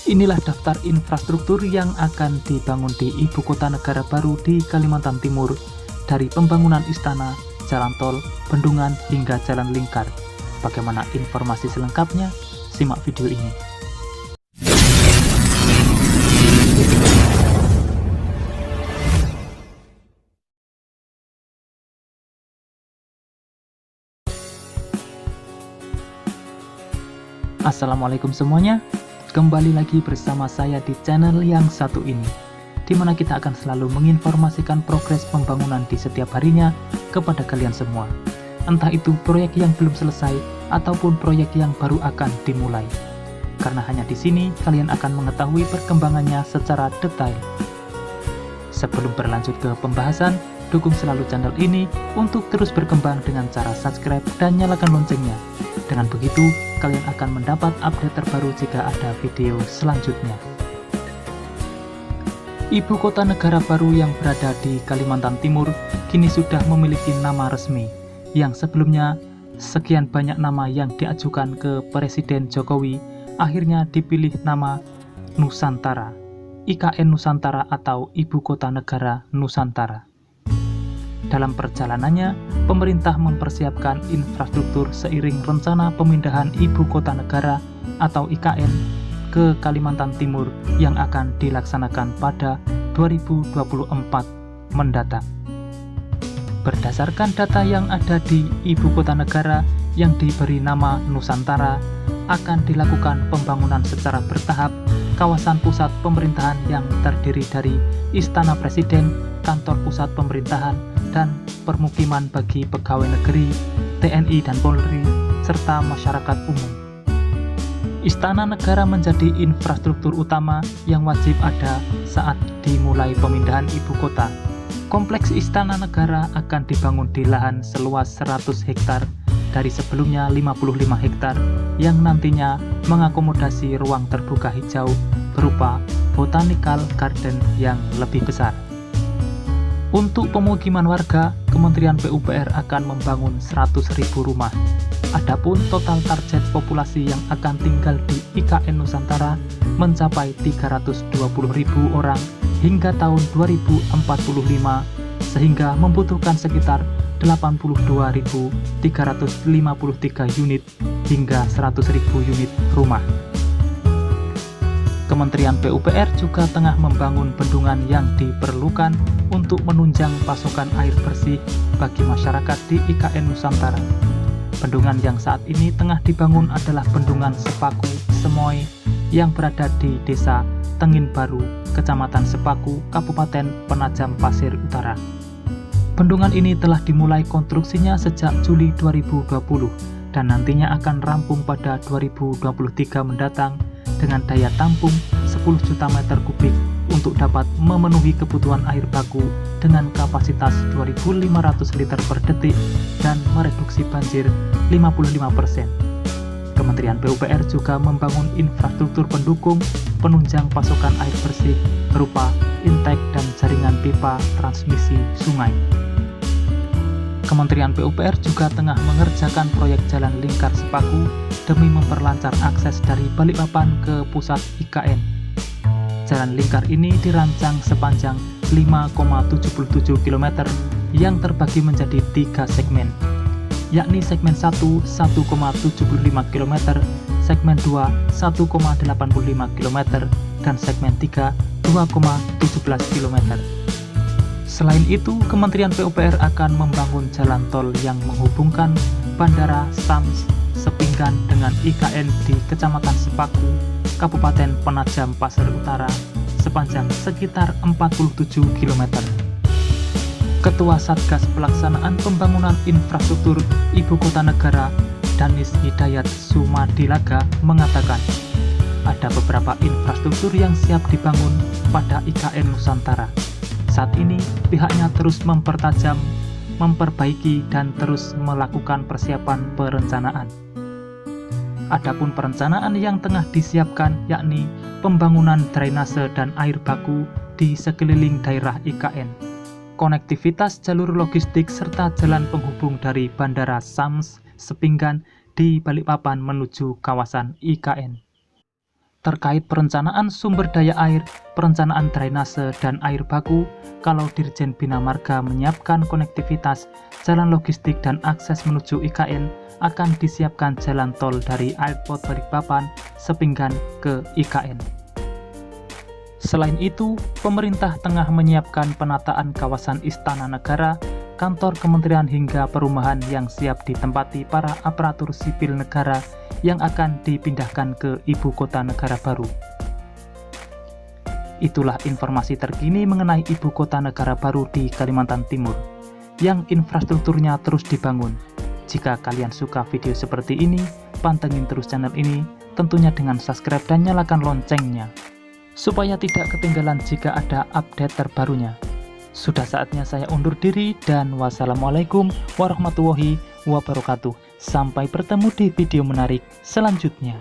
Inilah daftar infrastruktur yang akan dibangun di ibu kota negara baru di Kalimantan Timur, dari pembangunan istana, jalan tol, bendungan, hingga jalan lingkar. Bagaimana informasi selengkapnya? Simak video ini. Assalamualaikum semuanya, kembali lagi bersama saya di channel yang satu ini, di mana kita akan selalu menginformasikan progres pembangunan di setiap harinya kepada kalian semua. Entah itu proyek yang belum selesai ataupun proyek yang baru akan dimulai. Karena hanya di sini kalian akan mengetahui perkembangannya secara detail. Sebelum berlanjut ke pembahasan, dukung selalu channel ini untuk terus berkembang dengan cara subscribe dan nyalakan loncengnya. Dengan begitu, kalian akan mendapat update terbaru jika ada video selanjutnya. Ibu kota negara baru yang berada di Kalimantan Timur kini sudah memiliki nama resmi, yang sebelumnya sekian banyak nama yang diajukan ke Presiden Jokowi akhirnya dipilih nama Nusantara, IKN Nusantara atau Ibu Kota Negara Nusantara. Dalam perjalanannya, pemerintah mempersiapkan infrastruktur seiring rencana pemindahan Ibu Kota Negara atau IKN ke Kalimantan Timur yang akan dilaksanakan pada 2024 mendatang. Berdasarkan data yang ada di Ibu Kota Negara yang diberi nama Nusantara, akan dilakukan pembangunan secara bertahap kawasan pusat pemerintahan yang terdiri dari Istana Presiden, kantor pusat pemerintahan, dan permukiman bagi pegawai negeri, TNI dan Polri, serta masyarakat umum. Istana Negara menjadi infrastruktur utama yang wajib ada saat dimulai pemindahan ibu kota. Kompleks Istana Negara akan dibangun di lahan seluas 100 hektar dari sebelumnya 55 hektar yang nantinya mengakomodasi ruang terbuka hijau berupa botanical garden yang lebih besar. Untuk pemukiman warga, Kementerian PUPR akan membangun 100.000 rumah. Adapun total target populasi yang akan tinggal di IKN Nusantara mencapai 320.000 orang hingga tahun 2045, sehingga membutuhkan sekitar 82.353 unit hingga 100.000 unit rumah. Kementerian PUPR juga tengah membangun bendungan yang diperlukan untuk menunjang pasokan air bersih bagi masyarakat di IKN Nusantara. Bendungan yang saat ini tengah dibangun adalah Bendungan Sepaku Semoy yang berada di Desa Tengin Baru, Kecamatan Sepaku, Kabupaten Penajam Pasir Utara. Bendungan ini telah dimulai konstruksinya sejak Juli 2020 dan nantinya akan rampung pada 2023 mendatang dengan daya tampung 10 juta meter kubik untuk dapat memenuhi kebutuhan air baku dengan kapasitas 2.500 liter per detik dan mereduksi banjir 55%. Kementerian PUPR juga membangun infrastruktur pendukung penunjang pasokan air bersih berupa intake dan jaringan pipa transmisi sungai. Kementerian PUPR juga tengah mengerjakan proyek jalan lingkar Sepaku demi memperlancar akses dari Balikpapan ke pusat IKN. Jalan lingkar ini dirancang sepanjang 5,77 km yang terbagi menjadi 3 segmen, yakni segmen 1 1,75 km, segmen 2 1,85 km, dan segmen 3 2,17 km. Selain itu, Kementerian PUPR akan membangun jalan tol yang menghubungkan Bandara Sams Sepinggan dengan IKN di Kecamatan Sepaku, Kabupaten Penajam Pasir Utara, sepanjang sekitar 47 km. Ketua Satgas Pelaksanaan Pembangunan Infrastruktur Ibu Kota Negara, Danis Hidayat Sumadilaga, mengatakan ada beberapa infrastruktur yang siap dibangun pada IKN Nusantara. Saat ini, pihaknya terus mempertajam, memperbaiki, dan terus melakukan persiapan perencanaan. Adapun perencanaan yang tengah disiapkan yakni pembangunan drainase dan air baku di sekeliling daerah IKN, konektivitas jalur logistik serta jalan penghubung dari Bandara Sams Sepinggan di Balikpapan menuju kawasan IKN. Terkait perencanaan sumber daya air, perencanaan drainase, dan air baku, kalau Dirjen Bina Marga menyiapkan konektivitas, jalan logistik dan akses menuju IKN, akan disiapkan jalan tol dari Airport Balikpapan, Sepinggan ke IKN. Selain itu, pemerintah tengah menyiapkan penataan kawasan Istana Negara, kantor kementerian hingga perumahan yang siap ditempati para aparatur sipil negara yang akan dipindahkan ke ibu kota negara baru. Itulah informasi terkini mengenai ibu kota negara baru di Kalimantan Timur, yang infrastrukturnya terus dibangun. Jika kalian suka video seperti ini, pantengin terus channel ini, tentunya dengan subscribe dan nyalakan loncengnya, supaya tidak ketinggalan jika ada update terbarunya. Sudah saatnya saya undur diri dan wassalamualaikum warahmatullahi wabarakatuh. Sampai bertemu di video menarik selanjutnya.